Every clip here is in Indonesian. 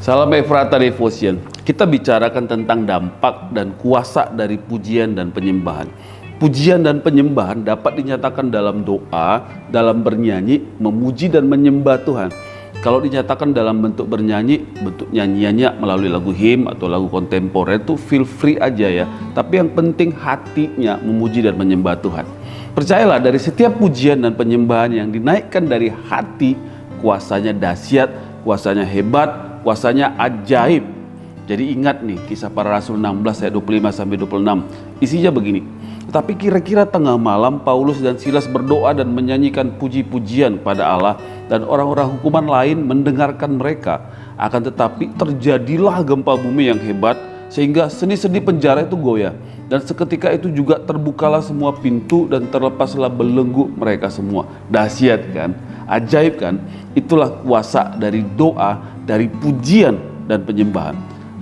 Salam Efrata Devotion. Kita bicarakan tentang dampak dan kuasa dari pujian dan penyembahan. Pujian dan penyembahan dapat dinyatakan dalam doa, dalam bernyanyi, memuji dan menyembah Tuhan. Kalau dinyatakan dalam bentuk bernyanyi, bentuk nyanyiannya melalui lagu hymn atau lagu kontemporer itu feel free aja ya. Tapi yang penting hatinya memuji dan menyembah Tuhan. Percayalah, dari setiap pujian dan penyembahan yang dinaikkan dari hati, kuasanya dahsyat, kuasanya hebat, kuasanya ajaib. Jadi ingat nih kisah para rasul 16 ayat 25-26. Isinya begini. Tetapi kira-kira tengah malam Paulus dan Silas berdoa dan menyanyikan puji-pujian pada Allah, dan orang-orang hukuman lain mendengarkan mereka. Akan tetapi terjadilah gempa bumi yang hebat sehingga sendi-sendi penjara itu goyah. Dan seketika itu juga terbukalah semua pintu dan terlepaslah belenggu mereka semua. Dahsyat kan? Ajaib kan? Itulah kuasa dari doa, dari pujian dan penyembahan.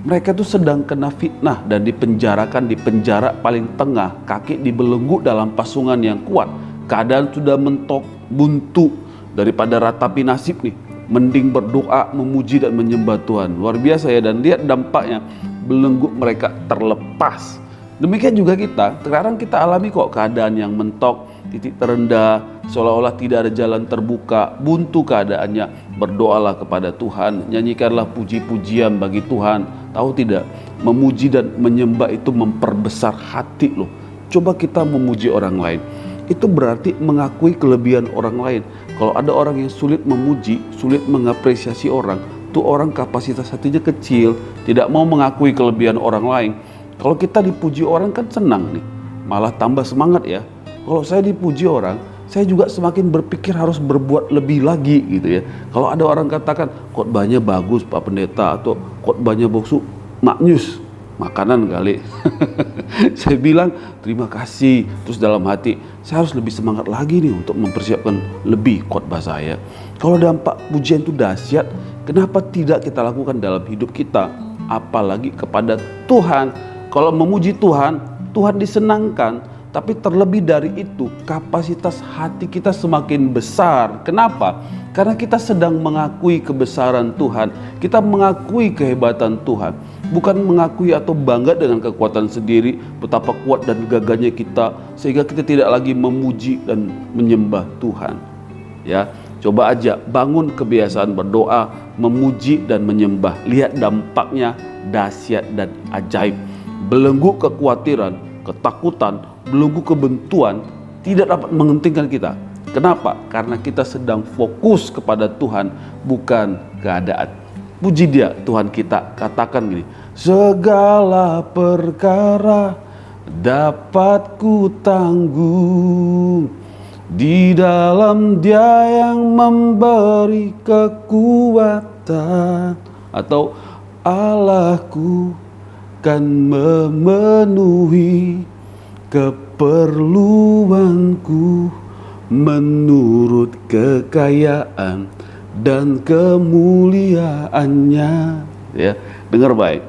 Mereka itu sedang kena fitnah dan dipenjarakan di penjara paling tengah, kaki dibelenggu dalam pasungan yang kuat. Keadaan sudah mentok, buntu. Daripada ratapi nasib nih, mending berdoa, memuji dan menyembah Tuhan. Luar biasa ya, dan lihat dampaknya, belenggu mereka terlepas. Demikian juga kita, sekarang kita alami kok keadaan yang mentok, titik terendah, seolah-olah tidak ada jalan terbuka, buntu keadaannya. Berdoalah kepada Tuhan, nyanyikanlah puji-pujian bagi Tuhan. Tahu tidak, memuji dan menyembah itu memperbesar hati loh. Coba kita memuji orang lain, itu berarti mengakui kelebihan orang lain. Kalau ada orang yang sulit memuji, sulit mengapresiasi orang, tuh orang kapasitas hatinya kecil, tidak mau mengakui kelebihan orang lain. Kalau kita dipuji orang kan senang nih, malah tambah semangat ya. Kalau saya dipuji orang, saya juga semakin berpikir harus berbuat lebih lagi gitu ya. Kalau ada orang katakan khotbahnya bagus Pak Pendeta, atau khotbahnya bagus, maknyus, makanan kali. Saya bilang terima kasih, terus dalam hati saya harus lebih semangat lagi nih untuk mempersiapkan lebih khotbah saya. Kalau dampak pujian itu dahsyat, kenapa tidak kita lakukan dalam hidup kita, apalagi kepada Tuhan. Kalau memuji Tuhan, Tuhan disenangkan. Tapi terlebih dari itu, kapasitas hati kita semakin besar. Kenapa? Karena kita sedang mengakui kebesaran Tuhan. Kita mengakui kehebatan Tuhan. Bukan mengakui atau bangga dengan kekuatan sendiri, betapa kuat dan gagahnya kita, sehingga kita tidak lagi memuji dan menyembah Tuhan. Ya, coba aja bangun kebiasaan berdoa, memuji dan menyembah. Lihat dampaknya dahsyat dan ajaib. Belenggu kekhawatiran, ketakutan, belenggu kebentuan tidak dapat menghentikan kita. Kenapa? Karena kita sedang fokus kepada Tuhan, bukan keadaan. Puji Dia, Tuhan kita. Katakan gini, segala perkara dapat ku tanggung di dalam Dia yang memberi kekuatan. Atau Allahku kan memenuhi keperluanku menurut kekayaan dan kemuliaannya. Ya, dengar baik.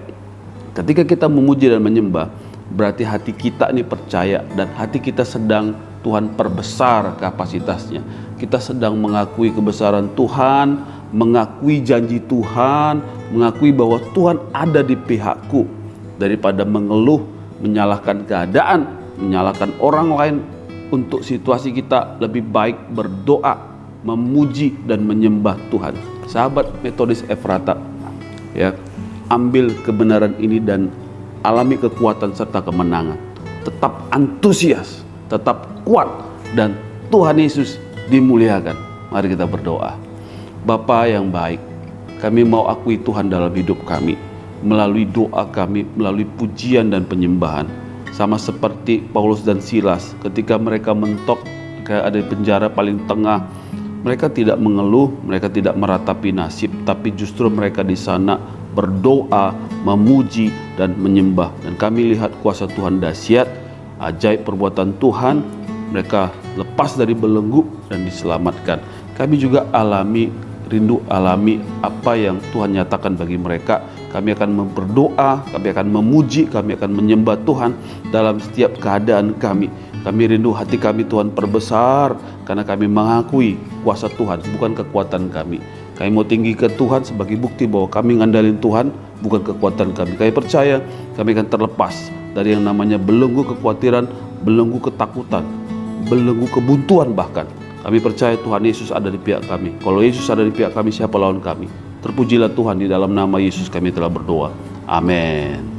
Ketika kita memuji dan menyembah, berarti hati kita ini percaya, dan hati kita sedang Tuhan perbesar kapasitasnya. Kita sedang mengakui kebesaran Tuhan, mengakui janji Tuhan, mengakui bahwa Tuhan ada di pihakku. Daripada mengeluh, menyalahkan keadaan, menyalahkan orang lain untuk situasi kita, lebih baik berdoa, memuji dan menyembah Tuhan. Sahabat Metodis Efrata, ya, ambil kebenaran ini dan alami kekuatan serta kemenangan. Tetap antusias, tetap kuat, dan Tuhan Yesus dimuliakan. Mari kita berdoa. Bapa yang baik, kami mau akui Tuhan dalam hidup kami, melalui doa kami, melalui pujian dan penyembahan. Sama seperti Paulus dan Silas ketika mereka mentok, kayak ada di penjara paling tengah. Mereka tidak mengeluh, mereka tidak meratapi nasib, tapi justru mereka di sana berdoa, memuji dan menyembah. Dan kami lihat kuasa Tuhan dahsyat, ajaib perbuatan Tuhan. Mereka lepas dari belenggu dan diselamatkan. Kami juga rindu alami apa yang Tuhan nyatakan bagi mereka. Kami akan berdoa, kami akan memuji, kami akan menyembah Tuhan dalam setiap keadaan kami. Kami rindu hati kami Tuhan perbesar, karena kami mengakui kuasa Tuhan, bukan kekuatan kami. Kami mau tinggikan Tuhan sebagai bukti bahwa kami ngandalin Tuhan, bukan kekuatan kami. Kami percaya kami akan terlepas dari yang namanya belenggu kekhawatiran, belenggu ketakutan, belenggu kebuntuan bahkan. Kami percaya Tuhan Yesus ada di pihak kami. Kalau Yesus ada di pihak kami, siapa lawan kami? Terpujilah Tuhan, di dalam nama Yesus kami telah berdoa. Amin.